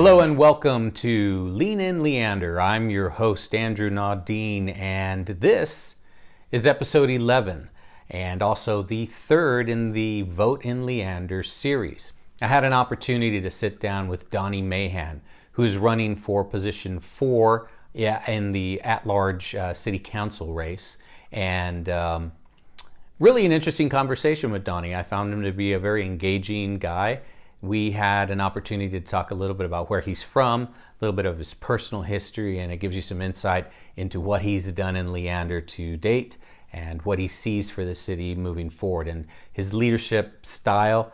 Hello and welcome to Lean In Leander. I'm your host, Andrew Naudine, and this is episode 11, and also the third in the Vote in Leander series. I had an opportunity to sit down with Donnie Mahan, who's running for position 4 in the at-large city council race, and really an interesting conversation with Donnie. I found him to be a very engaging guy. We had an opportunity to talk a little bit about where he's from, a little bit of his personal history, and it gives you some insight into what he's done in Leander to date and what he sees for the city moving forward, and his leadership style,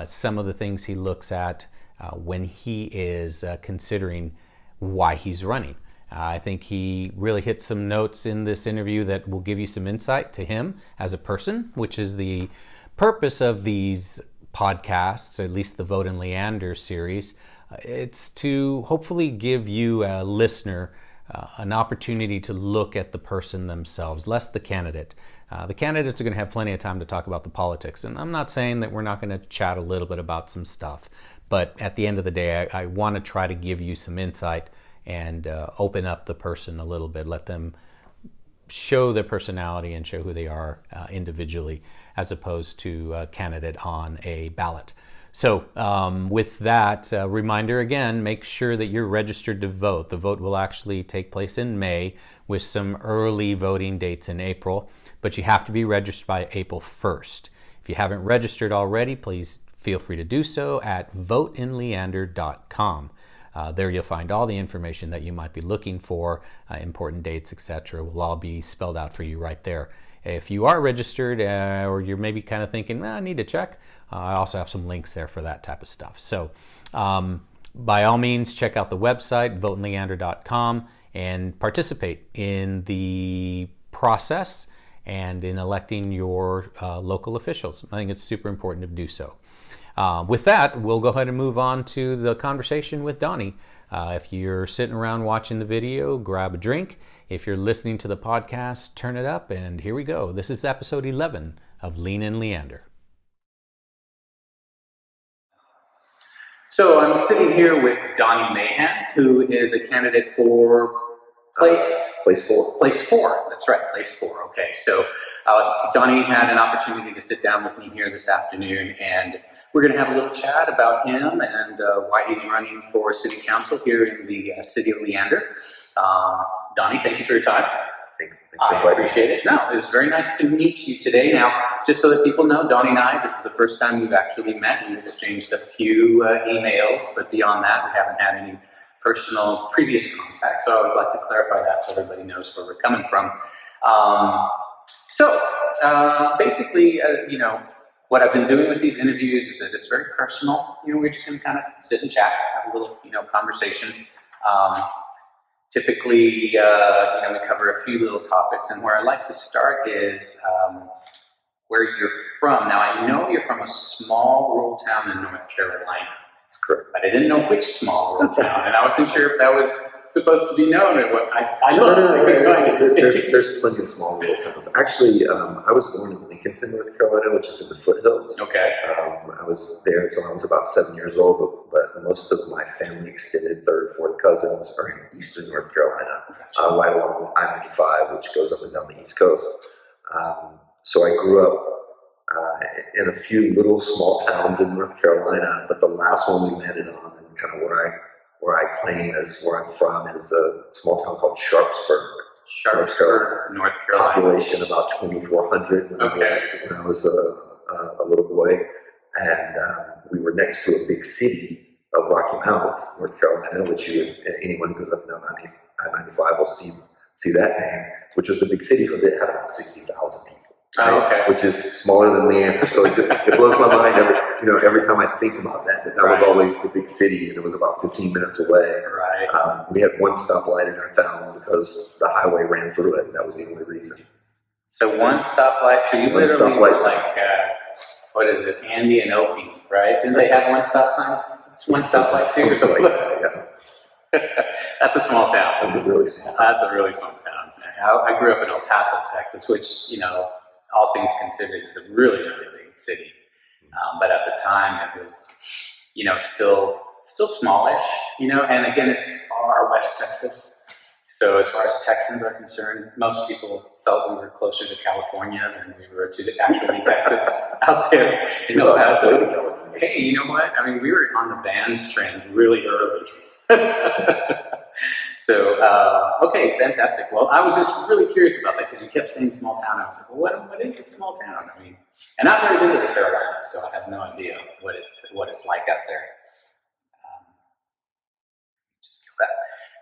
some of the things he looks at when he is considering why he's running. I think he really hit some notes in this interview that will give you some insight to him as a person, which is the purpose of these podcasts, at least the Vote in Leander series. It's to hopefully give you, a listener, an opportunity to look at the person themselves, less the candidate. The candidates are going to have plenty of time to talk about the politics, and I'm not saying that we're not going to chat a little bit about some stuff, but at the end of the day, I want to try to give you some insight and open up the person a little bit, let them show their personality and show who they are individually, as opposed to a candidate on a ballot. So with that reminder, again, make sure that you're registered to vote. The vote will actually take place in May with some early voting dates in April, but you have to be registered by April 1st. If you haven't registered already, please feel free to do so at voteinleander.com. There you'll find all the information that you might be looking for, important dates, etc. will all be spelled out for you right there. If you are registered or you're maybe kind of thinking, I need to check, I also have some links there for that type of stuff. So by all means, check out the website, voteinleander.com, and participate in the process and in electing your local officials. I think it's super important to do so. With that, we'll go ahead and move on to the conversation with Donnie. If you're sitting around watching the video, grab a drink. If you're listening to the podcast, turn it up, and here we go. This is episode 11 of Lean In Leander. So I'm sitting here with Donnie Mahan, who is a candidate for Place 4. Place 4, that's right, Place 4. Okay, so Donnie had an opportunity to sit down with me here this afternoon, and we're going to have a little chat about him and why he's running for city council here in the city of Leander. Donnie, thank you for your time. Thanks I appreciate it. No, it was very nice to meet you today. Now, just so that people know, Donnie and I, this is the first time we've actually met. We've exchanged a few emails, but beyond that, we haven't had any personal previous contact. So I always like to clarify that so everybody knows where we're coming from. Basically, what I've been doing with these interviews is that it's very personal. We're just going to kind of sit and chat, have a little, conversation. Typically, we cover a few little topics, and where I like to start is where you're from. Now, I know you're from a small rural town in North Carolina. That's correct. But I didn't know which small rural town, and I wasn't sure if that was supposed to be known. I know. There's plenty of small rural towns. Actually, I was born in Lincolnton, North Carolina, which is in the foothills. Okay. I was there until I was about 7 years old, but most of my family, extended third, fourth cousins, are in eastern North Carolina, right along I-95, which goes up and down the East Coast. So I grew up in a few little small towns in North Carolina, but the last one we landed on, and kind of where I claim as where I'm from, is a small town called Sharpsburg. North Carolina. Population about 2,400 when I was a little boy, and we were next to a big city of Rocky Mount, North Carolina, which anyone who goes up and down I-95 will see that name, which was the big city because it had about 60,000 people. Right? Which is smaller than Leander, so it blows my mind every time I think about that was always the big city, and it was about 15 minutes away. Right. We had one stoplight in our town because the highway ran through it, and that was the only reason. So one stoplight, so you literally look like, what is it, Andy and Opie, right? Didn't they have one stop sign? One stoplight too, or something like that, yeah. That's a small town. That's a really small town. That's a really small town. I grew up in El Paso, Texas, which, all things considered, is a really, really big city. But at the time, it was, still smallish, and again, it's far West Texas. So as far as Texans are concerned, most people felt we were closer to California than we were to actually Texas out there in El Paso. Hey, you know what? I mean, we were on the Vans trend really early. So, okay, fantastic. Well, I was just really curious about that because you kept saying small town. I was like, well, what is a small town? I mean, and I've never been to the Carolinas, so I have no idea what it's like out there. Just kill that.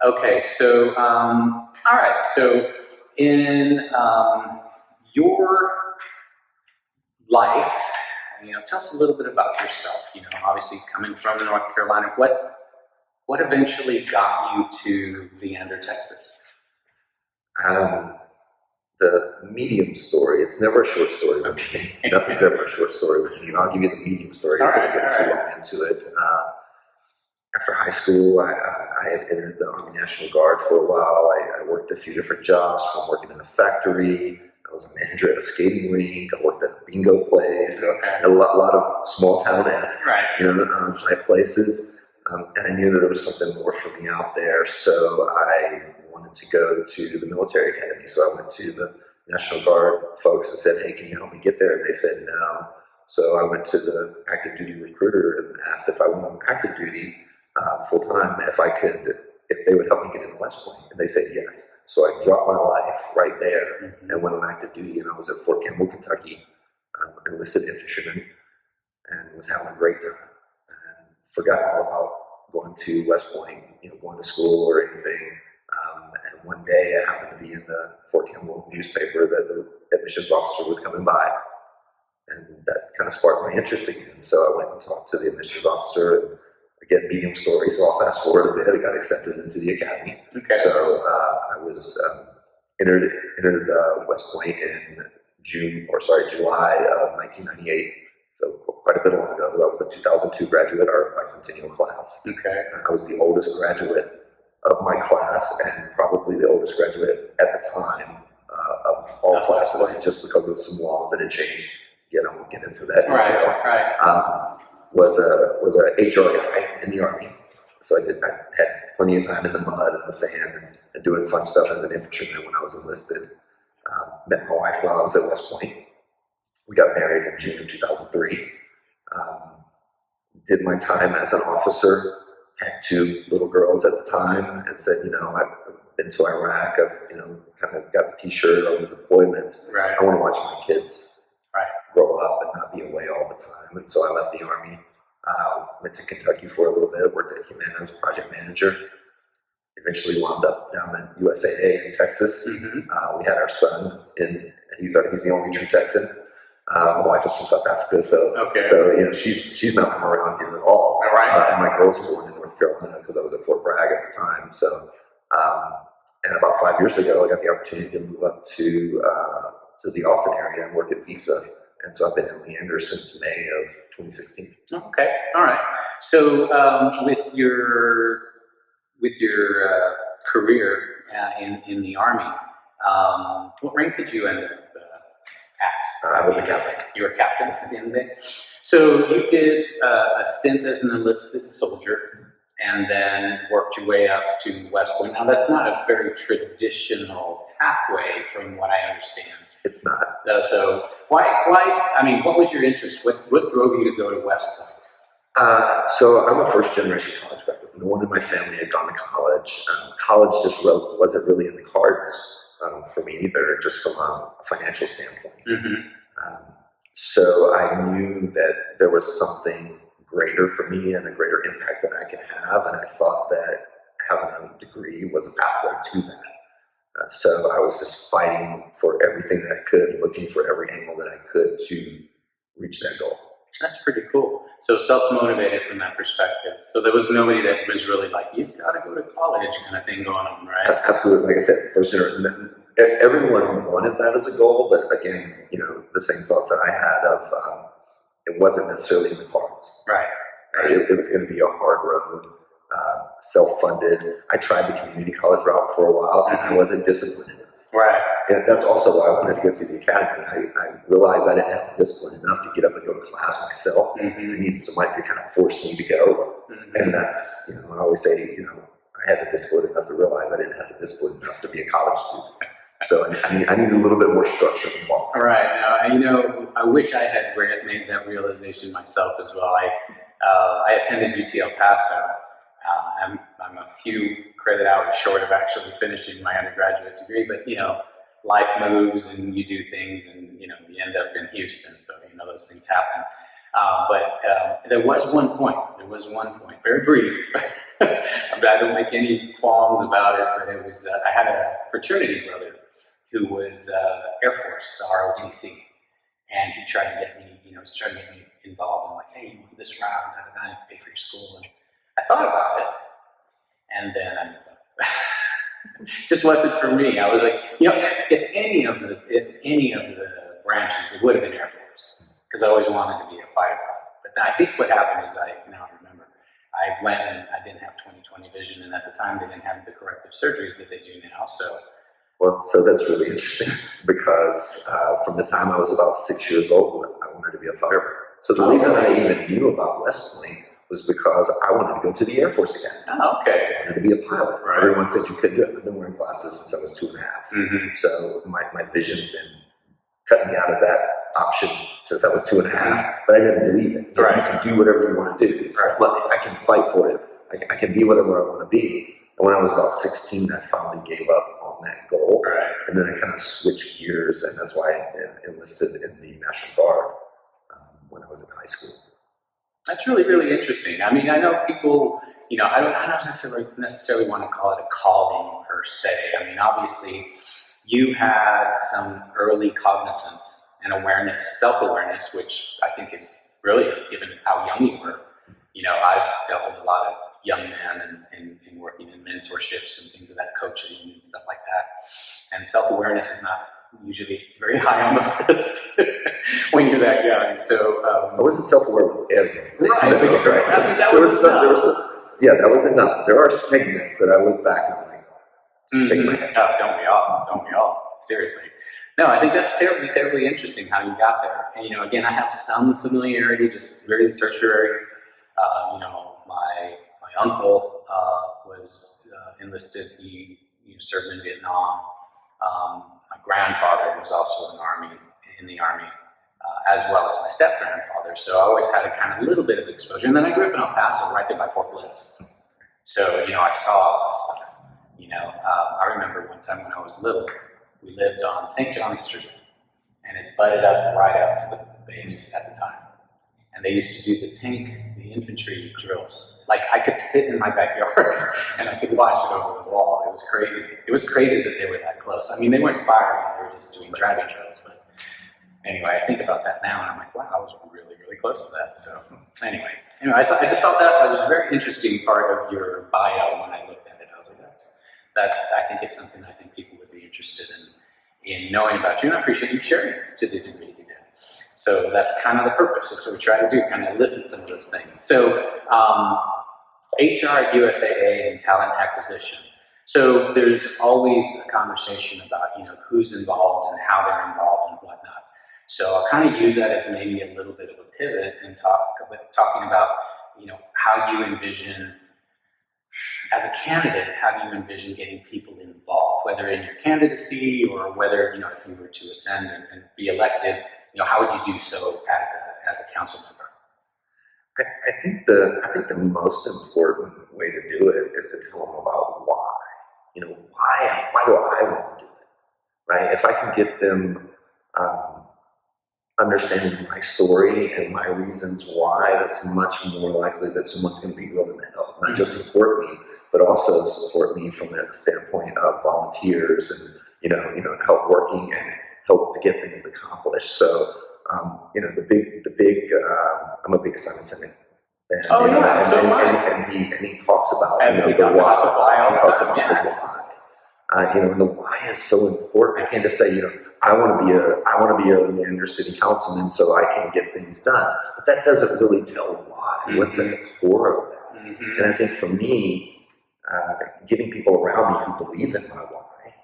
Okay, so, all right. So, in your life, tell us a little bit about yourself. Obviously coming from North Carolina, what eventually got you to Leander, Texas? The medium story. It's never a short story with me. Nothing's ever a short story with me. I'll give you the medium story instead of getting too long into it. After high school, I had entered the Army National Guard for a while. I worked a few different jobs, from working in a factory. I was a manager at a skating rink. I worked at a bingo place. A lot of small town-esque, type places. And I knew that there was something more for me out there, so I wanted to go to the military academy. So I went to the National Guard folks and said, hey, can you help me get there? And they said no. So I went to the active duty recruiter and asked if I wanted active duty full time, if they would help me get into West Point. And they said yes. So I dropped my life right there and went on active duty. And I was at Fort Campbell, Kentucky, enlisted infantryman, and was having a great time. Forgot all about going to West Point, going to school or anything. And one day I happened to be in the Fort Campbell newspaper that the admissions officer was coming by. And that kind of sparked my interest again. So I went and talked to the admissions officer, and again, medium story, so I'll fast forward a bit. I got accepted into the academy. Okay. So I was entered West Point in July of 1998. So quite a bit long ago. I was a 2002 graduate, our bicentennial class. Okay. I was the oldest graduate of my class, and probably the oldest graduate at the time of all classes, just because of some laws that had changed. I won't get into that detail. Right. Was a HR guy in the Army, so I had plenty of time in the mud and the sand and doing fun stuff as an infantryman when I was enlisted. Met my wife while I was at West Point. We got married in June of 2003. Did my time as an officer. Had 2 little girls at the time, and said, I've been to Iraq. I've kind of got the T-shirt on the deployment. Right. I want to watch my kids grow up and not be away all the time. And so I left the Army. Went to Kentucky for a little bit. Worked at Humana as a project manager. Eventually wound up down at USAA in Texas. We had our son, he's the only true Texan. My wife is from South Africa, so she's not from around here at all. And my girls were born in North Carolina because I was at Fort Bragg at the time. So, and about 5 years ago, I got the opportunity to move up to the Austin area and work at Visa. And so I've been in Leander since May of 2016. Okay, all right. So with your career in the Army, what rank did you end up at? I was a captain. You were a captain at the end of the day? So you did a stint as an enlisted soldier and then worked your way up to West Point. Now, that's not a very traditional pathway from what I understand. It's not. So why, what was your interest? What drove you to go to West Point? So I'm a first-generation college graduate. No one in my family had gone to college. College just wasn't really in the cards for me either, just from a financial standpoint. So I knew that there was something greater for me and a greater impact that I could have, and I thought that having a degree was a pathway to that. So I was just fighting for everything that I could, looking for every angle that I could to reach that goal. That's pretty cool. So self-motivated from that perspective. So there was nobody that was really like, you've got to go to college kind of thing going on, right? Absolutely. Like I said, for sure. Everyone wanted that as a goal, but again, the same thoughts that I had of it wasn't necessarily in the cards. Right. It was going to be a hard road, self-funded. I tried the community college route for a while, and I wasn't disciplined enough. Right. And that's also why I wanted to go to the academy. I realized I didn't have the discipline enough to get up and go to class myself. I needed somebody to kind of force me to go. And that's, I always say, I had the discipline enough to realize I didn't have the discipline enough to be a college student. So I need a little bit more structure involved. All right. Now, I wish I had made that realization myself as well. I attended UT El Paso. I'm a few credit hours short of actually finishing my undergraduate degree, but life moves and you do things, and you end up in Houston, so those things happen. But there was one point, very brief, but I don't make any qualms about it, but it was, I had a fraternity brother who was Air Force, ROTC, and he tried to get me, involved. I'm like, hey, you want this route, I pay for your school. And I thought about it, and then I moved up. Just wasn't for me. I was like, if any of the branches, it would have been Air Force, because I always wanted to be a fighter pilot. But I think what happened is I remember, I went and I didn't have 20/20 vision, and at the time they didn't have the corrective surgeries that they do now. So that's really interesting, because from the time I was about 6 years old, I wanted to be a firefighter. So the reason I even knew about West Point was because I wanted to go to the Air Force Academy. Oh, okay. I wanted to be a pilot. Right. Everyone said you couldn't do it. I've been wearing glasses since I was 2.5. So my vision's been cutting me out of that option since I was 2.5, but I didn't believe it. Right. You can do whatever you want to do. I can fight for it. I can be whatever I want to be. And when I was about 16, I finally gave up on that goal. Right. And then I kind of switched gears, and that's why I enlisted in the National Guard when I was in high school. That's really, really interesting. I mean, I know people, I don't necessarily want to call it a calling per se. I mean, obviously, you had some early cognizance and awareness, self-awareness, which I think is brilliant given how young you were. I've dealt with a lot of young men and working in mentorships and things of that, coaching and stuff like that. And self-awareness is not usually very high on the list when you're that young. So I wasn't self-aware with everything. Right. I mean, that was that was enough. There are segments that I look back and I'm like, shake my head. Oh, don't we all? Seriously. No, I think that's terribly, terribly interesting how you got there. And, again, I have some familiarity, just very tertiary. My uncle was enlisted. He served in Vietnam. My grandfather was also in the army, as well as my step-grandfather. So I always had a kind of little bit of exposure. And then I grew up in El Paso, right there by Fort Bliss. So, I saw all that stuff. I remember one time when I was little, we lived on St. John Street, and it butted up right up to the base at the time. And they used to do the infantry drills. Like, I could sit in my backyard and I could watch it over the wall. It was crazy. It was crazy that they were that close. I mean, they weren't firing, they were just doing dragon drills. But anyway, I think about that now and I'm like, wow, I was really, really close to that. So anyway, I just felt that was a very interesting part of your bio when I looked at it. I was like, that I think is something I think people would be interested in knowing about you. And I appreciate you sharing it to the degree you did. So that's kind of the purpose. That's what we try to do, kind of elicit some of those things. So HR at USAA and talent acquisition. So there's always a conversation about, who's involved and how they're involved and whatnot. So I'll kind of use that as maybe a little bit of a pivot and talking about, how you envision, as a candidate, how do you envision getting people involved, whether in your candidacy or whether, if you were to ascend and be elected, how would you do so as a council member? I think the most important way to do it is to tell them about why. Why do I want to do it? Right? If I can get them understanding my story and my reasons why, that's much more likely that someone's going to be willing to help, not just support me, but also support me from that standpoint of volunteers and help working and help to get things accomplished. So the big I'm a big Simon Sinek fan. And he talks about the why. He talks about the why. And the why is so important. I can't just say I want to be a Leander City Councilman so I can get things done, but that doesn't really tell why. What's at the core of that? And I think for me, getting people around me who believe in my why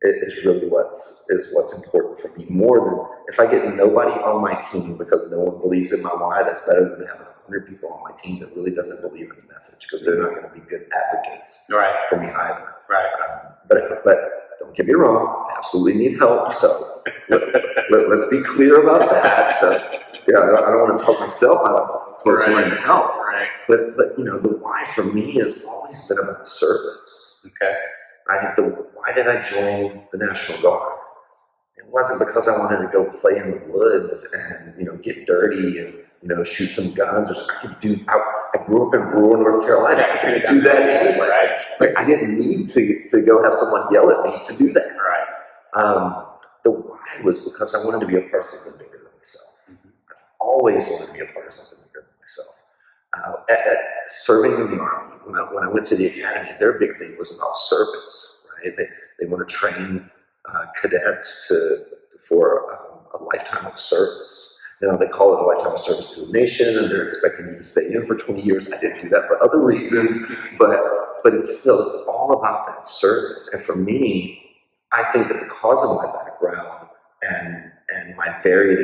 is really what's important for me, more than if I get nobody on my team because no one believes in my why. That's better than having 100 people on my team that really doesn't believe in the message, because they're not going to be good advocates for me either. But don't get me wrong, I absolutely need help. So let's be clear about that. So yeah, I don't want to talk myself out of folks wanting to help. But the why for me has always been about service. Why did I join the National Guard? It wasn't because I wanted to go play in the woods and get dirty and shoot some guns. I grew up in rural North Carolina. I could do that anyway. Like, I didn't need to go have someone yell at me to do that. The why was because I wanted to be a part of something bigger than myself. I've always wanted to be a part of something bigger than myself. Serving in the Army, when I went to the academy, their big thing was about service. They want to train cadets for a lifetime of service. They call it a lifetime of service to the nation, and they're expecting me to stay in for 20 years. I didn't do that for other reasons, but it's all about that service. And for me, I think that because of my background and my varied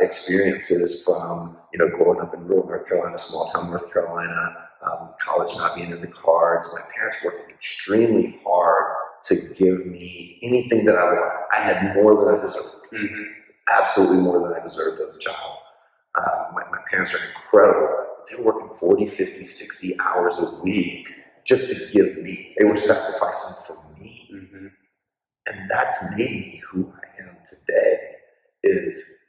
experiences from growing up in rural North Carolina, small town North Carolina, college not being in the cards, my parents worked extremely hard to give me anything that I wanted. I had more than I deserved. Absolutely more than I deserved as a child. My parents are incredible. They were working 40, 50, 60 hours a week just to give me. They were sacrificing for me. And that's made me who I am today, is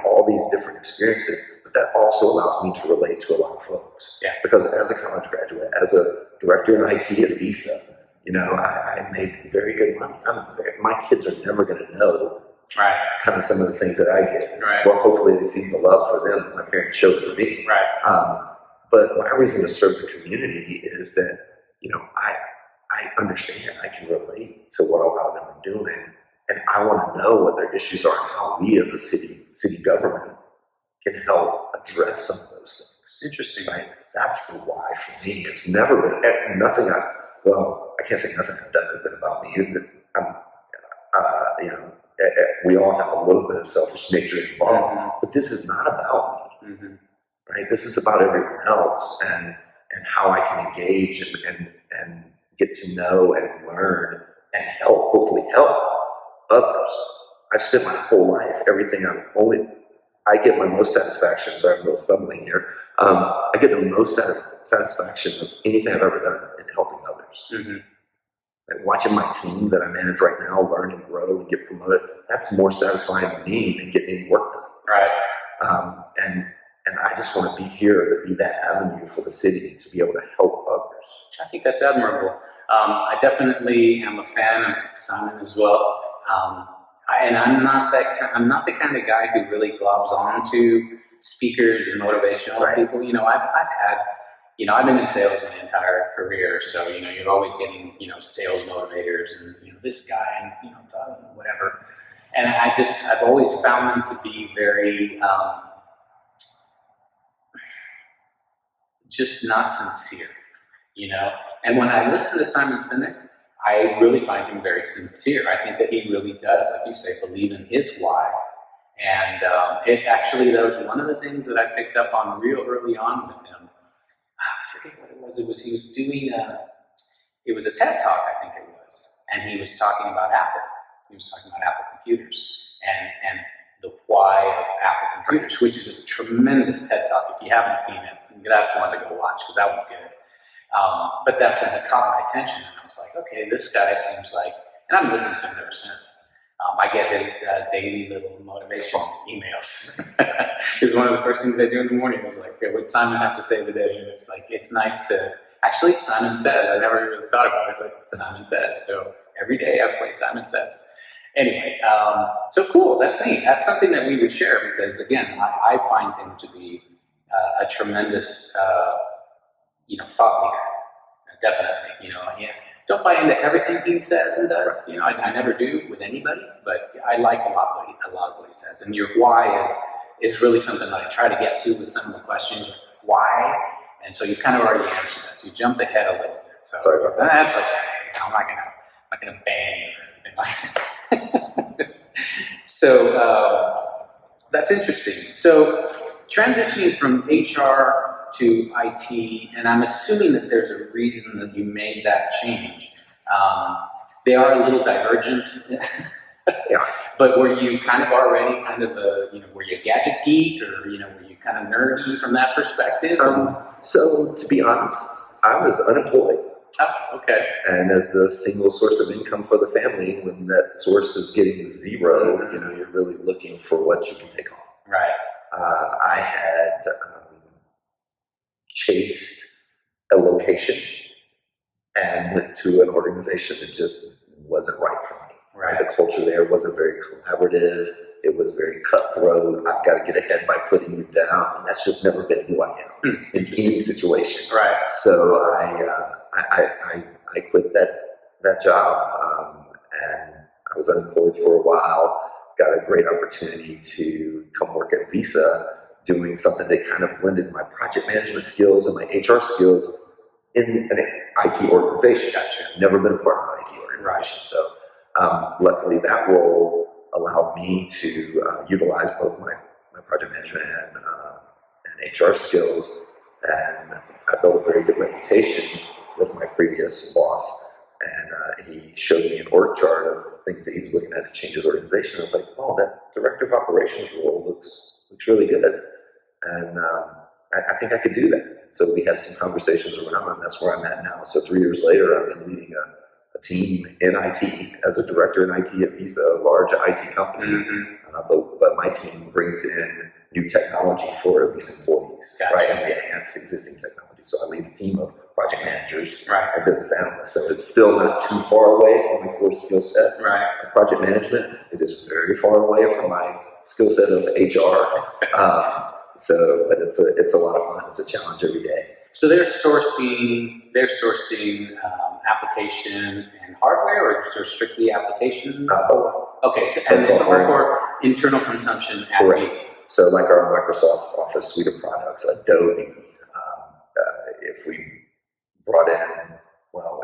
all these different experiences, but that also allows me to relate to a lot of folks. Because as a college graduate, as a director in IT at Visa, I make very good money. My kids are never going to know kind of some of the things that I get. Well, hopefully they see the love for them that my parents showed for me. But my reason to serve the community is that, I understand, I can relate to what a lot of them are doing, and I want to know what their issues are and how we as a city government can help address some of those things. Interesting. That's the why for me. It's never been nothing. I can't say nothing I've done has been about me. We all have a little bit of selfish nature involved, but this is not about me. This is about everyone else and how I can engage and get to know and learn and hopefully help others. I've spent my whole life, I get my most satisfaction, sorry I'm a little stumbling here, I get the most satisfaction of anything I've ever done in helping others. Like watching my team that I manage right now learn and grow and get promoted, that's more satisfying to me than getting any work done. And I just want to be here to be that avenue for the city to be able to help others. I think that's admirable. I definitely am a fan of Simon as well. And I'm not the kind of guy who really globs onto speakers and motivational people. I've been in sales my entire career, so you're always getting sales motivators and this guy and whatever. And I've always found them to be very just not sincere, And when I listen to Simon Sinek, I really find him very sincere. I think that he really does, like you say, believe in his why. And that was one of the things that I picked up on real early on with him. I forget what it was. He was doing it was a TED Talk, I think it was. And he was talking about Apple. He was talking about Apple computers and the why of Apple computers, which is a tremendous TED Talk. If you haven't seen it, that's one to go watch because that one's good. But that's when it caught my attention, and I was like, okay, this guy seems like, and I've listened to him ever since. I get his daily little motivation emails. It's one of the first things I do in the morning. I was like, okay, what'd Simon have to say today? And it's like, it's nice to, actually Simon Says, I never really thought about it, but Simon Says. So every day I play Simon Says. Anyway, so cool, that's neat. That's something that we would share because, again, I find him to be a tremendous, thought leader. Definitely, don't buy into everything he says and does. I never do with anybody, but I like a lot of what he says. And your why is really something that I try to get to with some of the questions. Like, why? And so you've kind of already answered that. So you jumped ahead a little bit. So sorry about that. That's okay. I'm not gonna ban you or anything So that's interesting. So transitioning from HR to IT, and I'm assuming that there's a reason that you made that change. They are a little divergent. Yeah. But were you kind of already kind of were you a gadget geek, or, were you kind of nerdy from that perspective? So to be honest, I was unemployed. Oh, okay. And as the single source of income for the family, when that source is getting zero, you're really looking for what you can take on. Right. I had chased a location and went to an organization that just wasn't right for me. Right. The culture there wasn't very collaborative. It was very cutthroat. I've got to get ahead by putting you down. And that's just never been who I am in any situation. Right. So I quit that job, and I was unemployed for a while. Got a great opportunity to come work at Visa, doing something that kind of blended my project management skills and my HR skills in an IT organization. Gotcha. Never been a part of an IT organization. Right. So luckily that role allowed me to utilize both my project management and HR skills, and I built a very good reputation with my previous boss. And he showed me an org chart of things that he was looking at to change his organization. I was like, oh, that director of operations role looks really good. And I think I could do that. So we had some conversations around, and that's where I'm at now. So 3 years later, I've been leading a team in IT as a director in IT at Visa, a large IT company. Mm-hmm. But my team brings in new technology for Visa employees, Gotcha. Right? And we enhance existing technology. So I lead a team of project managers, right, and business analysts. So it's still not too far away from my core skill set. Right. Project management, it is very far away from my skill set of HR. But it's a lot of fun. It's a challenge every day. So they're sourcing application and hardware, or is there strictly application? Both. Okay, so and it's all for internal consumption at Correct. Visa. So like our Microsoft Office suite of products, Adobe, if we brought in,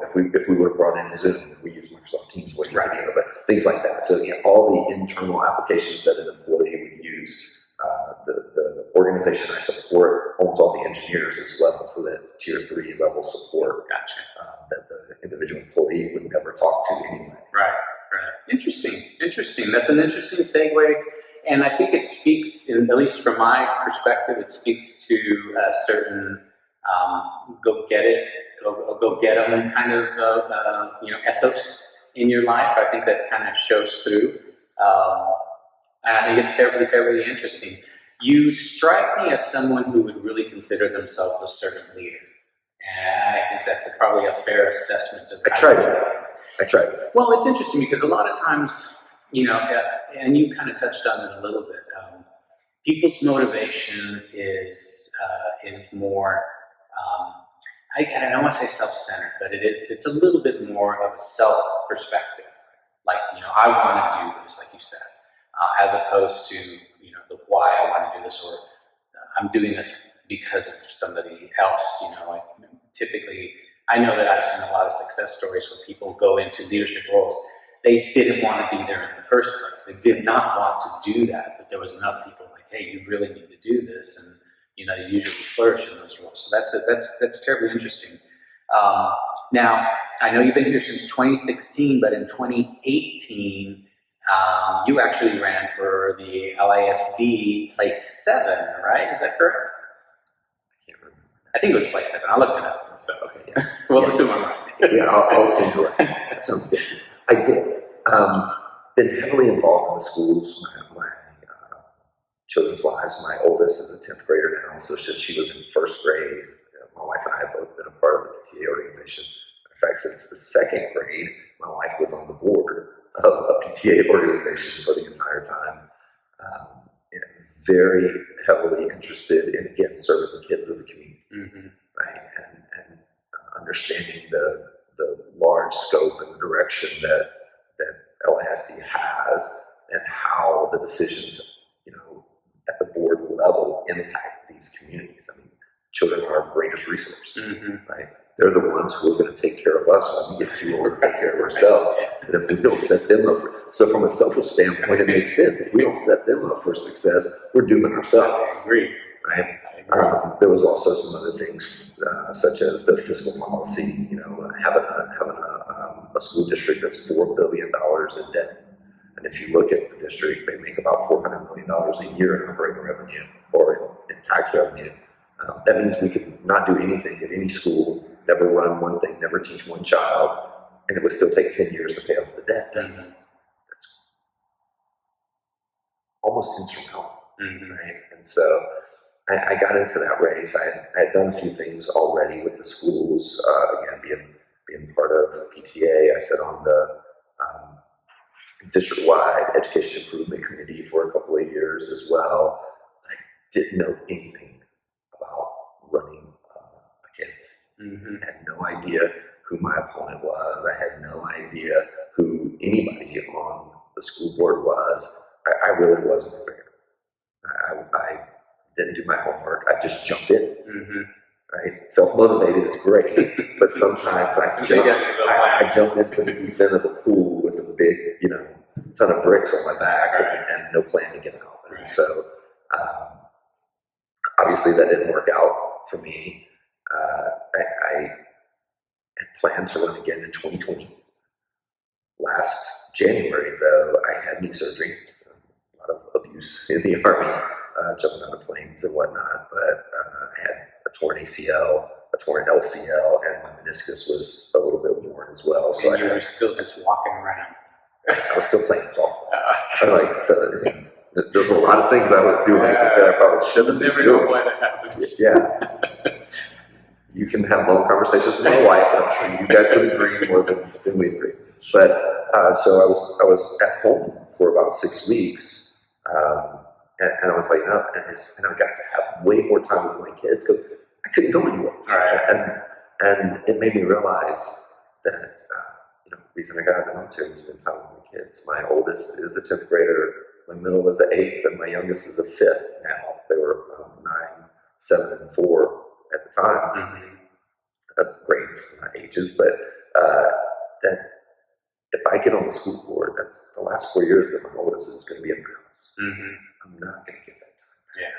if we would have brought in Zoom, we use Microsoft Teams voice video, but things like that. So all the internal applications that an employee would use, the organization I support owns all the engineers as well, so that tier 3 level support. Gotcha. That the individual employee would never talk to anyway. Right. Interesting. That's an interesting segue. And I think it speaks, at least from my perspective, it speaks to a certain go get them kind of ethos in your life. I think that kind of shows through. And I think it's terribly interesting. You strike me as someone who would really consider themselves a servant leader. And I think that's probably a fair assessment of I tried. Well, it's interesting because a lot of times, and you kind of touched on it a little bit, people's motivation is more, I don't want to say self-centered, but it's a little bit more of a self-perspective. Like, I want to do this, like you said, as opposed to, the why I want to do this, or I'm doing this because of somebody else. Like typically, I know that I've seen a lot of success stories where people go into leadership roles. They didn't want to be there in the first place. They did not want to do that, but there was enough people like, hey, you really need to do this, and you usually flourish in those roles. So that's terribly interesting. Now, I know you've been here since 2016, but in 2018, you actually ran for the LASD place 7, right? Is that correct? I can't remember. I think it was place 7. I looked it up. So okay, yeah. Well, assume I'm right. Yeah, I'll assume you're right. That sounds good. I did. Been heavily involved in the schools. My children's lives. My oldest is a 10th grader now, so since she was in first grade, my wife and I have both been a part of the PTA organization. In fact, since the 2nd grade, my wife was on the board of a PTA organization for the entire time. Very heavily interested in, again, serving the kids of the community, right? And understanding the large scope and direction that LASD has, and how the decisions, at the board level impact these communities. I mean, children are our greatest resource, right? they're the ones who are going to take care of us when we get too old to take care of ourselves. And if we don't set them up so from a selfish standpoint, it makes sense. If we don't set them up for success, we're dooming ourselves. I agree. Right? There was also some other things, such as the fiscal policy. Having a school district that's $4 billion in debt. And if you look at the district, they make about $400 million a year in operating revenue or in tax revenue. That means we could not do anything at any school, never run one thing, never teach one child, and it would still take 10 years to pay off the debt. That's almost insurmountable, right? And so I got into that race. I had done a few things already with the schools. Again, being part of PTA, I sat on the district-wide education improvement committee for a couple of years as well. I didn't know anything about running kids. I had no idea who my opponent was. I had no idea who anybody on the school board was. I really wasn't prepared. I didn't do my homework. I just jumped in. Right? Self-motivated is great, but sometimes I jump into the deep end of the pool with a big, ton of bricks on my back and no plan to get out. And so, obviously that didn't work out for me. I had planned to run again in 2020. Last January, though, I had knee surgery. A lot of abuse in the Army, jumping out of planes and whatnot, but I had a torn ACL, a torn LCL, and my meniscus was a little bit worn as well. So you were still just walking around. I was still playing softball. So there's a lot of things I was doing that I probably shouldn't have been doing. Never know why that happens. Yeah. You can have long conversations with my wife, and I'm sure you guys would agree more than we agree. But so I was at home for about 6 weeks, and I was like, no, and I got to have way more time with my kids because I couldn't go anywhere. And it made me realize that the reason I got out of the military was spend time with my kids. My oldest is a 10th grader, my middle is an 8th, and my youngest is a 5th now. They were 9, 7, and 4 at the time. Grades, not ages, but that if I get on the school board, that's the last 4 years that my oldest is going to be in the house. I'm not going to get that time.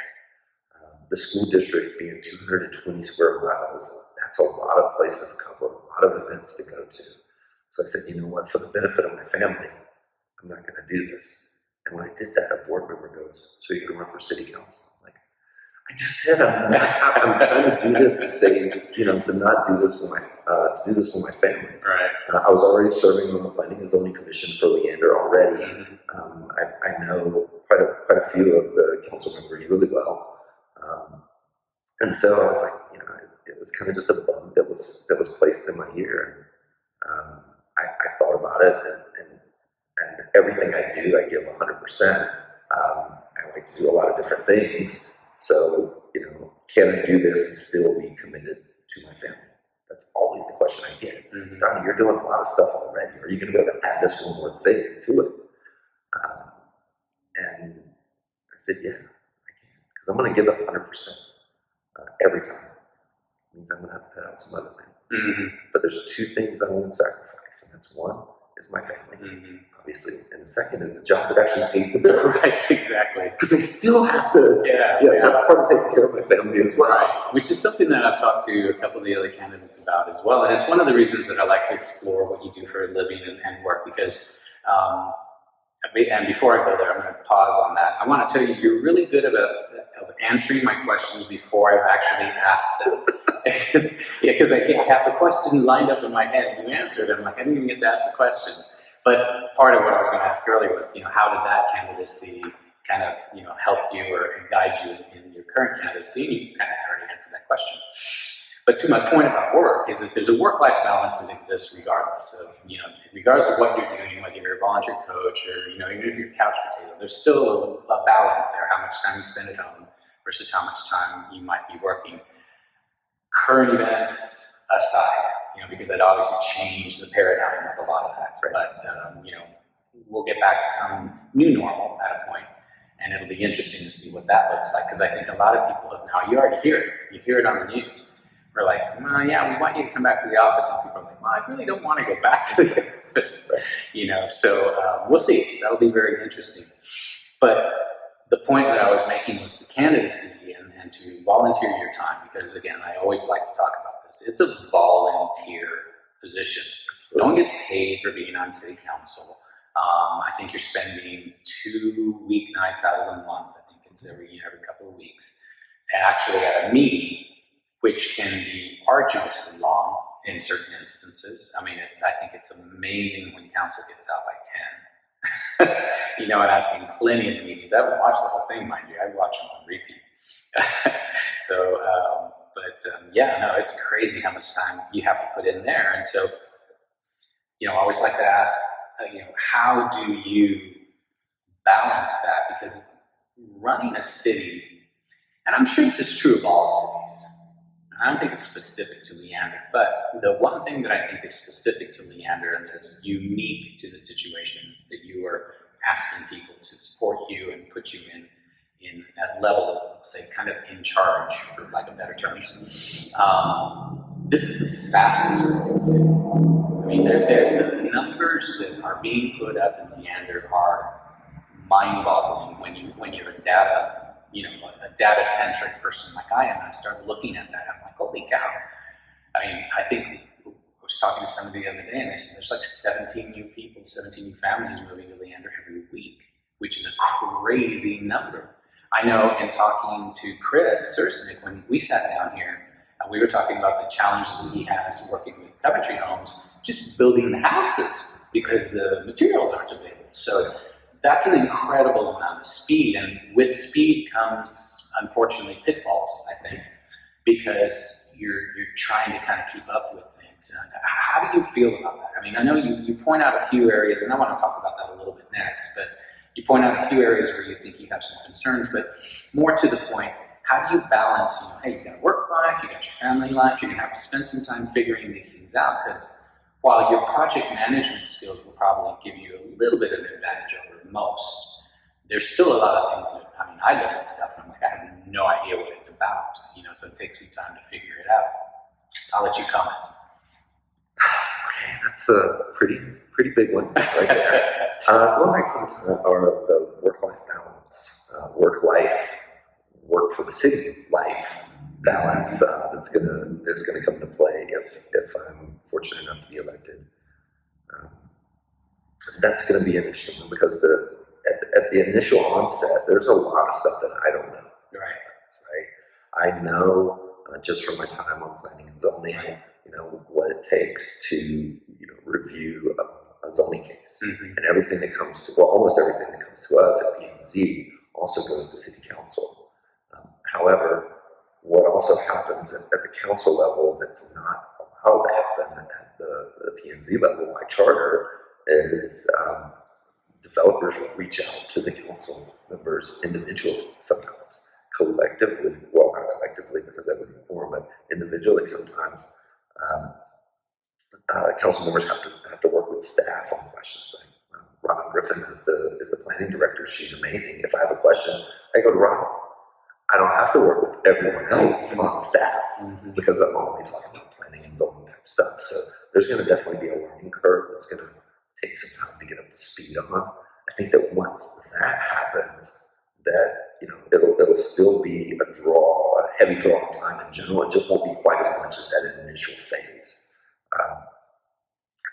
The school district being 220 square miles, that's a lot of places to cover, a lot of events to go to. So I said, you know what, for the benefit of my family, I'm not going to do this. And when I did that, a board member goes, so you're going to run for city council? I'm like, I just said I'm trying to do this to save, to not do this for my, to do this for my family. I was already serving on the Planning and Zoning Commission for Leander already. I know quite a few of the council members really well. And so I was like, it was kind of just a bug that was placed in my ear. I thought about it, and everything I do, I give 100%. I like to do a lot of different things. So, can I do this and still be committed to my family? That's always the question I get. Donnie, you're doing a lot of stuff already. Are you going to be able to add this one more thing to it? And I said, yeah, I can. Because I'm going to give it 100% every time. It means I'm going to have to cut out some other things. But there's 2 things I won't sacrifice. And that's one is my family, obviously. And the second is the job that actually pays the bills. Exactly. Because I still have to, that's part of taking care of my family as well. Which is something that I've talked to a couple of the other candidates about as well. And it's one of the reasons that I like to explore what you do for a living and work, because, and before I go there, I'm going to pause on that. I want to tell you, you're really good about answering my questions before I've actually asked them. Because I have the question lined up in my head, and you answer them, like I didn't even get to ask the question. But part of what I was going to ask earlier was, how did that candidacy kind of, help you or guide you in your current candidacy? You kind of already answered that question. But to my point about work is that there's a work-life balance that exists regardless of, regardless of what you're doing, whether you're a volunteer coach or, even if you're a couch potato, there's still a balance there, how much time you spend at home versus how much time you might be working. Current events aside, because that obviously changed the paradigm of a lot of that. But, we'll get back to some new normal at a point, and it'll be interesting to see what that looks like, because I think a lot of people have now, you already hear it. You hear it on the news. we're like, well, yeah, we want you to come back to the office. And people are like, well, I really don't want to go back to the office, so we'll see. That'll be very interesting. But the point that I was making was the candidacy and to volunteer your time, because again, I always like to talk about this. It's a volunteer position. No one gets paid for being on city council. I think you're spending 2 weeknights out of the month. I think it's every couple of weeks. Actually at a meeting, which can be arduously long in certain instances. I mean, I think it's amazing when council gets out by 10. And I've seen plenty of meetings. I haven't watched the whole thing, mind you. I watch them on repeat. It's crazy how much time you have to put in there. And so, I always like to ask, how do you balance that? Because running a city, and I'm sure this is true of all cities, I don't think it's specific to Leander, but the one thing that I think is specific to Leander and that is unique to the situation that you are asking people to support you and put you in that level of, say, kind of in charge, for lack of better terms. This is the fastest growing city. I mean, the numbers that are being put up in Leander are mind-boggling when you're a data-centric person like I am. I start looking at that, I'm like, holy cow. I mean, I think I was talking to somebody the other day, and they said there's like 17 new people, 17 new families moving to Leander every week, which is a crazy number. I know in talking to Chris Sursnick, when we sat down here, we were talking about the challenges that he has working with Coventry Homes, just building the houses because the materials aren't available. So that's an incredible amount of speed, and with speed comes, unfortunately, pitfalls, I think, because you're trying to kind of keep up with things. How do you feel about that? I mean, I know you point out a few areas, and I want to talk about that a little bit next, but you point out a few areas where you think you have some concerns, but more to the point, how do you balance, hey, you've got a work life, you've got your family life, you're going to have to spend some time figuring these things out, because while your project management skills will probably give you a little bit of an advantage over most, there's still a lot of things that, I look at stuff and I'm like, I have no idea what it's about, so it takes me time to figure it out. I'll let you comment. Okay, that's a pretty big one right there. Going back to the work-life balance, work for the city life balance that's gonna come into play if I'm fortunate enough to be elected. That's gonna be interesting because at the initial onset, there's a lot of stuff that I don't know. Right? I know just from my time on planning and zoning, what it takes to review a zoning case, and everything that comes to almost everything that comes to us at P&Z also goes to city council. However, what also happens at the council level that's not allowed to happen at the P&Z level, my charter, is developers will reach out to the council members individually, sometimes collectively, well, not collectively because that would be more, but individually sometimes. Council members have to work with staff on questions. Like Robin Griffin is the planning director. She's amazing. If I have a question, I go to Robin. I don't have to work with everyone else on staff because I'm only talking about planning and zoning type stuff. So there's going to definitely be a learning curve that's going to take some time to get up to speed on. I think that once that happens, that it'll still be a heavy draw on time in general. It just won't be quite as much as that initial phase.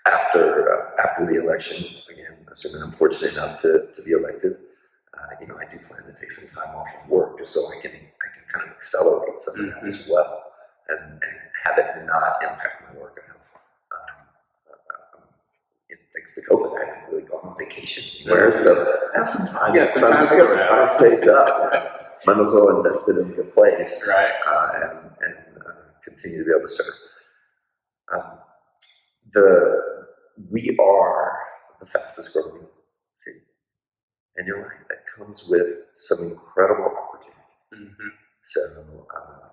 After the election, again, assuming I'm fortunate enough to be elected, I do plan to take some time off from work just so I can kind of accelerate some of that as well, and have it not impact my work. Thanks to COVID, I haven't really gone on vacation anywhere, so I have some time. Yeah, some time saved up. Might as well invest it in a good place, right? And continue to be able to serve. We are the fastest growing city. And you're right, that comes with some incredible opportunity. So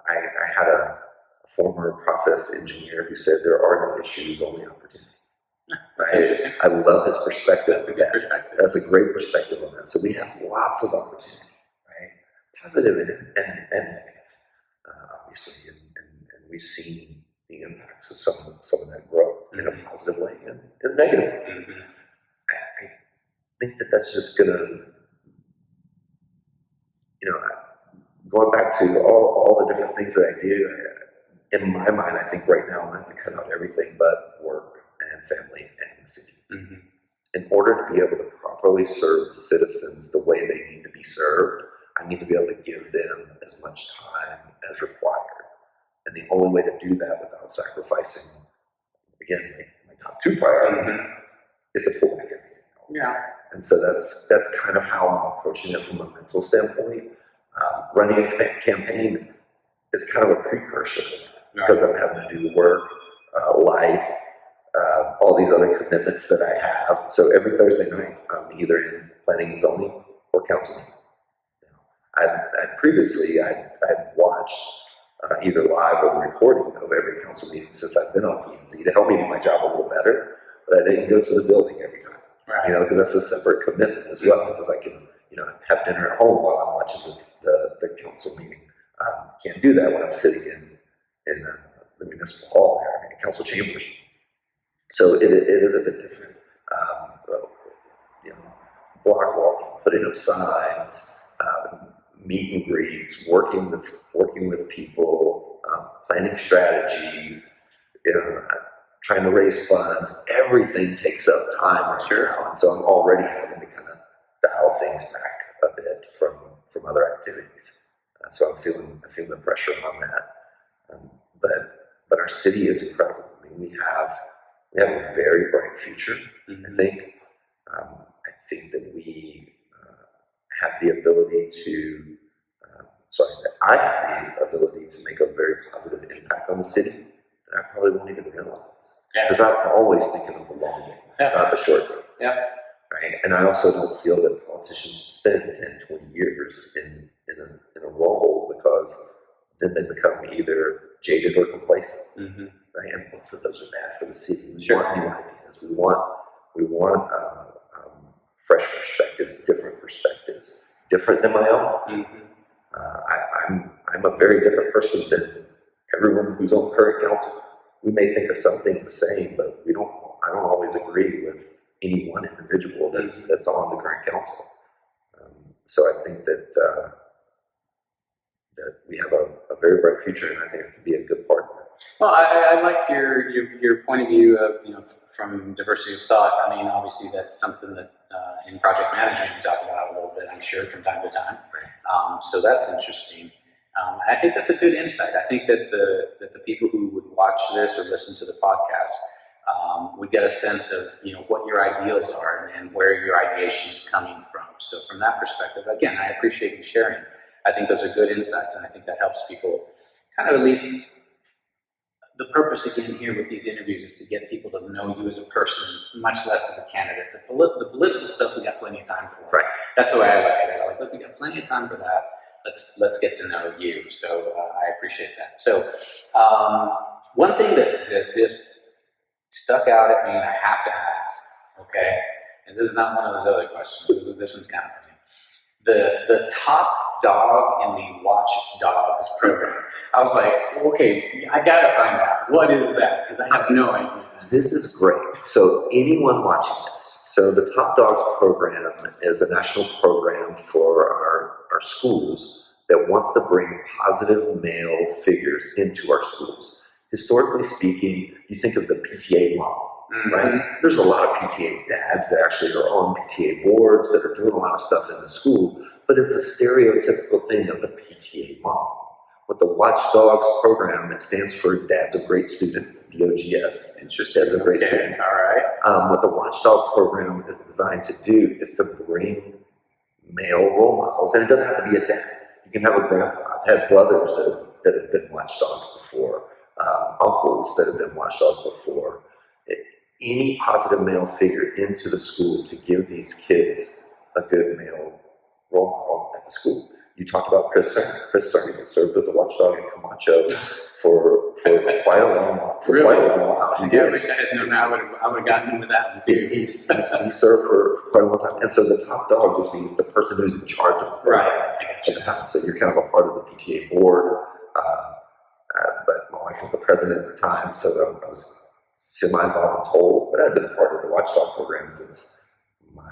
I had a former process engineer who said there are no issues, only opportunity. Right? I love his perspective. That's a good perspective. That's a great perspective on that. So we have lots of opportunity, right? Positive and negative, obviously. And we've seen the impacts of some of that growth in a positive way and a negative way. I think that's just going to, going back to all the different things that I do, in my mind, I think right now I'm going to have to cut out everything but work and family and the city. In order to be able to properly serve the citizens the way they need to be served, I need to be able to give them as much time as required. And the only way to do that without sacrificing, again, my top two priorities, is to pull back everything else. Yeah. And so that's kind of how I'm approaching it from a mental standpoint. Running a campaign is kind of a precursor to that, because I'm having to do work, life, all these other commitments that I have. So every Thursday night, I'm either in planning and zoning or counseling. Previously, I'd watched either live or recording of every council meeting since I've been on P&Z to help me do my job a little better, but I didn't go to the building every time, because that's a separate commitment as well, because I can, have dinner at home while I'm watching the council meeting. Can't do that when I'm sitting in the municipal hall there, in council chambers. So it is a bit different. Block walking, putting up signs, meet and greets, working with people, planning strategies, trying to raise funds. Everything takes up time right now, and so I'm already having to kind of dial things back a bit from other activities. So I'm feeling the pressure on that. But our city is incredible. I mean, we have a very bright future. I think. I think that we have the ability to. I have the ability to make a very positive impact on the city that I probably won't even realize. Because I'm always thinking of the long game, not the short game. Right? And I also don't feel that politicians should spend 10, 20 years in a role, because then they become either jaded or complacent. Right? And both of those are bad for the city. We want new ideas. We want fresh perspectives, different than my own. I'm a very different person than everyone who's on current council. We may think of some things the same, but I don't always agree with any one individual that's on the current council. So I think that we have a very bright future, and I think it could be a good part of that. Well, I like your point of view of from diversity of thought. I mean, obviously that's something that in project management we talk about a little bit, I'm sure, from time to time. So that's interesting. I think that's a good insight. I think that the people who would watch this or listen to the podcast would get a sense of what your ideals are and where your ideation is coming from. So from that perspective, again, I appreciate you sharing. I think those are good insights, and I think that helps people kind of at least. The purpose again here with these interviews is to get people to know you as a person, much less as a candidate. The political stuff we got plenty of time for. Right. That's the way I look at it. Look, we got plenty of time for that. Let's get to know you. So I appreciate that. So one thing that this stuck out at me, and I have to ask, okay, and this is not one of those other questions. This one's kind of funny. The top dog in the Watch Dogs program. I was like, okay, I gotta find out. What is that? Because I have no idea. This is great. So anyone watching this, so the Top Dogs program is a national program for our schools that wants to bring positive male figures into our schools. Historically speaking, you think of the PTA mom. Right? There's a lot of PTA dads that actually are on PTA boards that are doing a lot of stuff in the school, but it's a stereotypical thing of the PTA mom. With the Watch Dogs program, it stands for Dads of Great Students, DOGS. Interesting. Dads of Great Students. All right. What the Watch Dog program is designed to do is to bring male role models, and it doesn't have to be a dad. You can have a grandpa. I've had brothers that have been Watch Dogs before, uncles that have been Watch Dogs before. Any positive male figure into the school to give these kids a good male role model at the school. You talked about Chris Cerny. Chris Cerny served as a watchdog in Camacho for quite a long while. I wish I had known. I would have gotten into that one too. He served for quite a long time. And so the top dog just means the person who's in charge of the program at the time. So you're kind of a part of the PTA board. but my wife was the president at the time, so I was semi-voluntold, but I'd been a part of the Watchdog program since my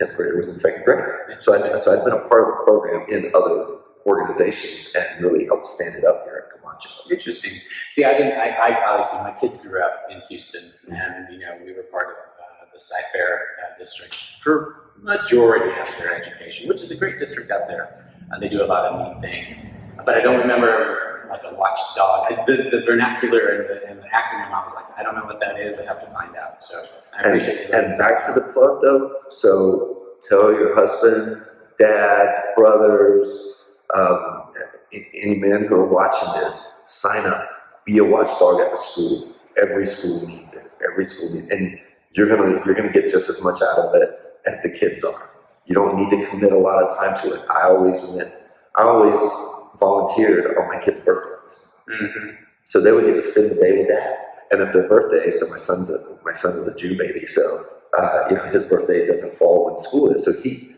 10th grader was in 2nd grade. So I'd been a part of the program in other organizations and really helped stand it up here at Camacho. Interesting. See, I obviously, my kids grew up in Houston, and, we were part of the Cy-Fair district for majority of their education, which is a great district out there. They do a lot of neat things. But I don't remember like a watchdog. The vernacular and the acronym, I was like, I don't know what that is. I have to find out. So I appreciate you. And back to the plug though. So tell your husbands, dads, brothers, any men who are watching this, sign up. Be a watchdog at the school. Every school needs it. Every school needs it. And you're gonna get just as much out of it as the kids are. You don't need to commit a lot of time to it. I always volunteered on my kids' birthdays. Mm-hmm. So they would get to spend the day with dad. And if their birthday, so my son is a Jew baby, so his birthday doesn't fall when school is. So he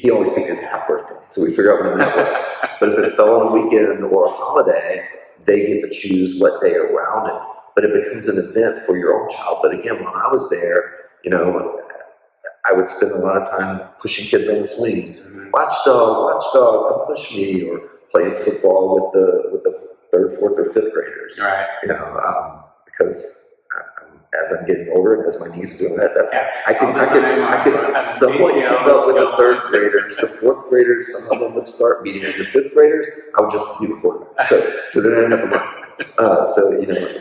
always picked his half birthday. So we figure out when that was. But if it fell on a weekend or a holiday, they get to choose what day around it. But it becomes an event for your own child. But again, when I was there, I would spend a lot of time pushing kids on the swings. Mm-hmm. Watchdog, come push me, or playing football with the 3rd, 4th, or 5th graders. Right. Because as I'm getting older and as my knees are doing that, I could somewhat keep up with the 3rd graders. The 4th graders, some of them would start meeting, and the 5th graders, I would just be the quarterback. So then I didn't have to run.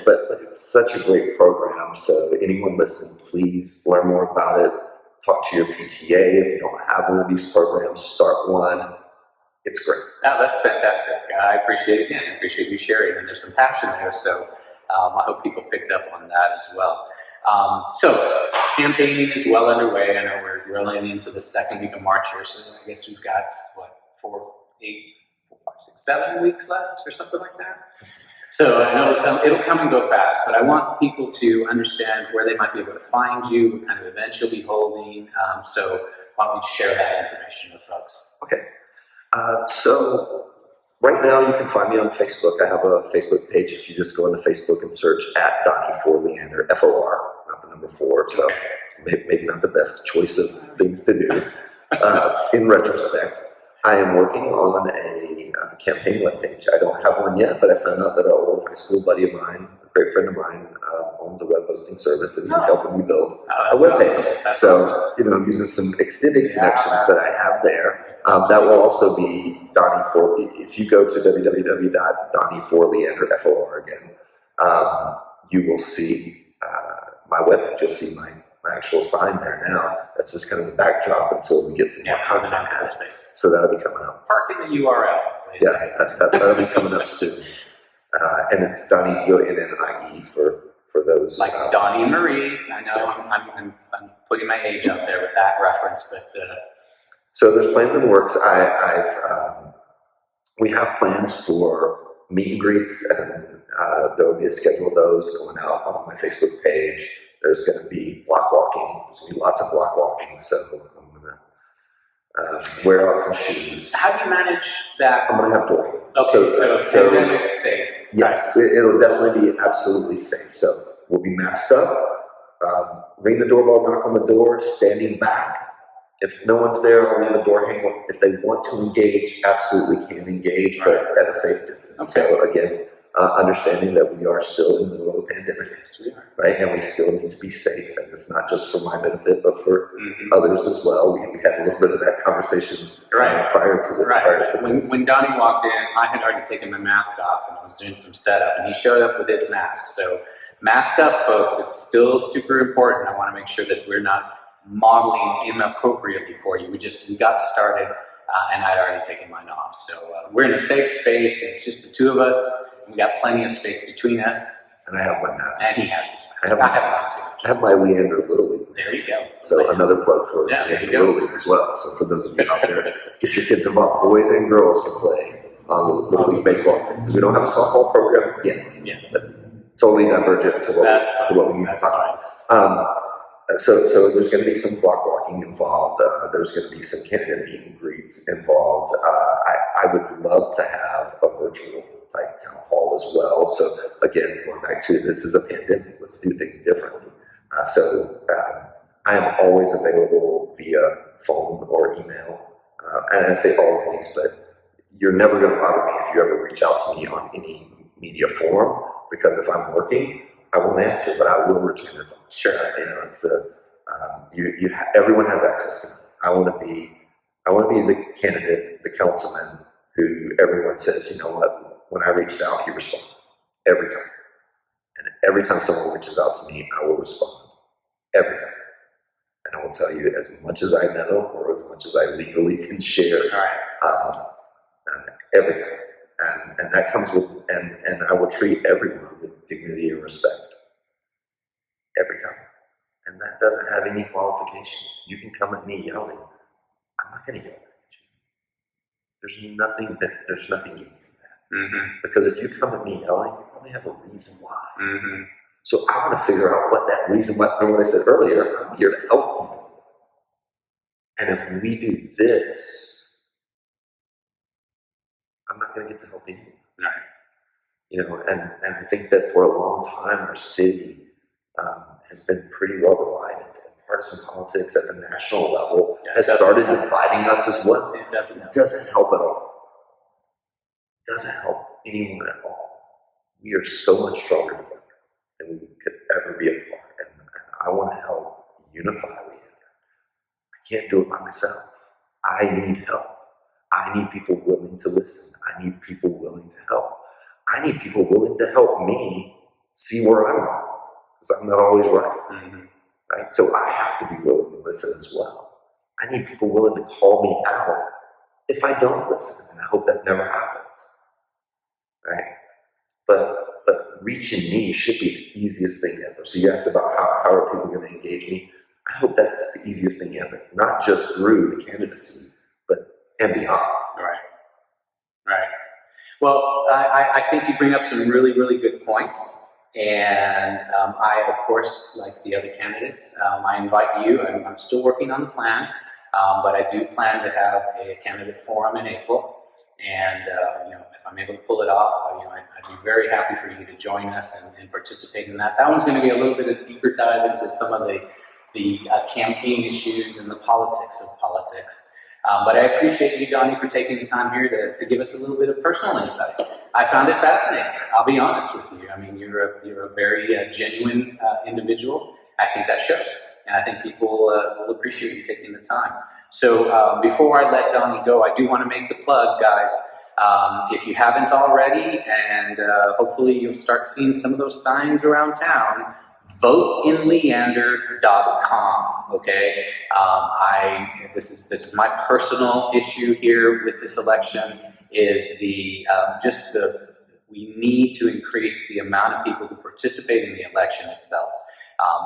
But it's such a great program. So anyone listening, please learn more about it. Talk to your PTA. If you don't have one of these programs, start one. It's great. Oh, that's fantastic. I appreciate you sharing, and there's some passion there. So I hope people picked up on that as well. So campaigning is well underway. I know we're rolling into the 2nd week of March here, so I guess we've got 4, 5, 6, 7 weeks left or something like that. So I know it'll come and go fast, but I want people to understand where they might be able to find you, what kind of events you'll be holding. So why don't we share that information with folks? Okay. So right now you can find me on Facebook. I have a Facebook page. If you just go into Facebook and search at Donnie for Leander, FOR, not the number 4. So maybe not the best choice of things to do. In retrospect, I am working on a campaign webpage. I don't have one yet, but I found out that an old high school buddy of mine, a great friend of mine, owns a web hosting service, and he's helping me build a webpage. Awesome. I'm using some extended connections that I have there. That will also be Donnie for. If you go to www.donnieforleander, FOR again, you will see my webpage. You'll see my actual sign there now. That's just kind of the backdrop until we get some more content in space. So that'll be coming up. Park in the URL. That'll be coming up soon. And it's Donnie, DONNIE for those. Like Donnie and Marie. I know. Yes. I'm putting my age out there with that reference, but. So there's plans in the works. We have plans for meet and greets, and there will be a schedule of those going out on my Facebook page. There's going to be block walking. There's going to be lots of block walking, so I'm going to wear out some shoes. How do you manage that? I'm going to have door. Okay, so pandemic safe. Yes, it'll definitely be absolutely safe. So we'll be masked up, ring the doorbell, knock on the door, standing back. If no one's there, I'll leave the door hanging. If they want to engage, absolutely can engage, but at a safe distance. Okay. So again, understanding that we are still in the middle of a pandemic, right? And we still need to be safe, and it's not just for my benefit, but for others as well. We had a little bit of that conversation prior to this. When Donnie walked in, I had already taken my mask off, and I was doing some setup, and he showed up with his mask. So mask up, folks. It's still super important. I want to make sure that we're not modeling inappropriately for you. We got started, and I'd already taken mine off. So we're in a safe space. It's just the two of us. We got plenty of space between us. And I have my mask. And he has his mask. I have mine too. I have my Leander Little League. There you go. So another plug for Leander Little League as well. So for those of you out there, get your kids involved. Boys and girls can play on Little League baseball. Because we don't have a softball program yet. Yeah. It's totally divergent to what we need to talk about. So there's going to be some block walking involved. There's going to be some candidate meet and greets involved. I would love to have a virtual type town hall as well. So again, going back to this is a pandemic. Let's do things differently. I am always available via phone or email. And I say always, but you're never going to bother me if you ever reach out to me on any media forum, because if I'm working, I won't answer, but I will return your phone. Sure. It's everyone has access to me. I want to be the candidate, the councilman who everyone says, you know what, when I reached out, he responded every time. And every time someone reaches out to me, I will respond every time. And I will tell you as much as I know or as much as I legally can share. All right. Every time. And that comes with, and I will treat everyone with dignity and respect. Every time. And that doesn't have any qualifications. You can come at me yelling. I'm not going to yell at you. There's nothing gained from that. Mm-hmm. Because if you come at me yelling, you probably have a reason why. Mm-hmm. So I want to figure out what that reason was. Remember what I said earlier, I'm here to help people. And if we do this, I'm not going to get to help anyone. Right. And I think that for a long time, our city has been pretty well divided. And partisan politics at the national level has started dividing us as well. It doesn't help at all. It doesn't help anyone at all. We are so much stronger together than we could ever be apart. And I want to help unify Leander. I can't do it by myself. I need help. I need people willing to listen. I need people willing to help. I need people willing to help me see where I'm wrong, because I'm not always right. Mm-hmm. Right? So I have to be willing to listen as well. I need people willing to call me out if I don't listen, and I hope that never happens. Right? But reaching me should be the easiest thing ever. So you asked about how are people going to engage me. I hope that's the easiest thing ever, not just through the candidacy, but and beyond. Right. Well, I think you bring up some really, really good points. And I, of course, like the other candidates, I invite you. I'm still working on the plan, but I do plan to have a candidate forum in April. And if I'm able to pull it off, I'd be very happy for you to join us and participate in that. That one's going to be a little bit of deeper dive into some of the campaign issues and the politics of politics. But I appreciate you, Donnie, for taking the time here to give us a little bit of personal insight. I found it fascinating. I'll be honest with you. I mean, you're a very genuine individual. I think that shows, and I think people will appreciate you taking the time. So before I let Donnie go, I do want to make the plug, guys. If you haven't already, and hopefully you'll start seeing some of those signs around town, voteinleander.com. Okay, this is my personal issue here with this election. Is we need to increase the amount of people who participate in the election itself.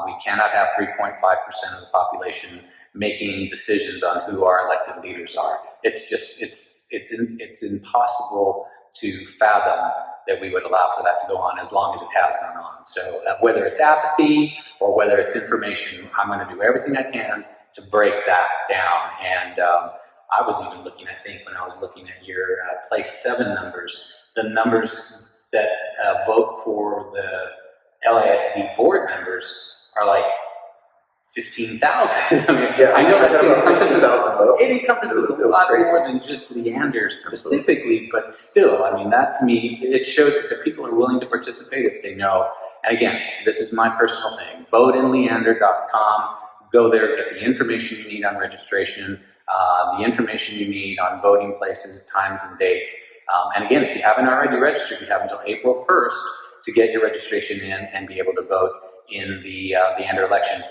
We cannot have 3.5% of the population making decisions on who our elected leaders are. It's impossible to fathom that we would allow for that to go on as long as it has gone on. So whether it's apathy or whether it's information, I'm going to do everything I can to break that down. And I was even looking, I think, when I was looking at your place 7 numbers, the numbers that vote for the LASD board members are like 15,000. I mean, yeah, I know that it encompasses a lot more than just Leander specifically, but still, I mean, that to me, it shows that the people are willing to participate if they know. And again, this is my personal thing. Voteinleander.com. Go there, get the information you need on registration, the information you need on voting places, times, and dates. And again, if you haven't already registered, you have until April 1st to get your registration in and be able to vote in the Leander election.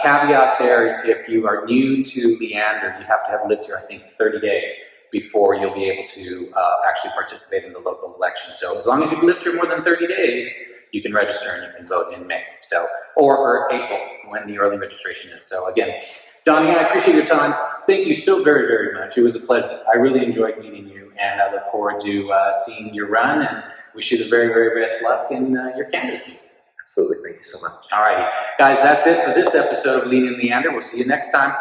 Caveat there, if you are new to Leander, you have to have lived here, I think, 30 days before you'll be able to actually participate in the local election. So as long as you've lived here more than 30 days, you can register and you can vote in May. So, or April, when the early registration is. So again, Donnie, I appreciate your time. Thank you so very, very much. It was a pleasure. I really enjoyed meeting you, and I look forward to seeing your run, and wish you the very, very best luck in your candidacy. Absolutely. Thank you so much. All righty. Guys, that's it for this episode of Lean and Leander. We'll see you next time.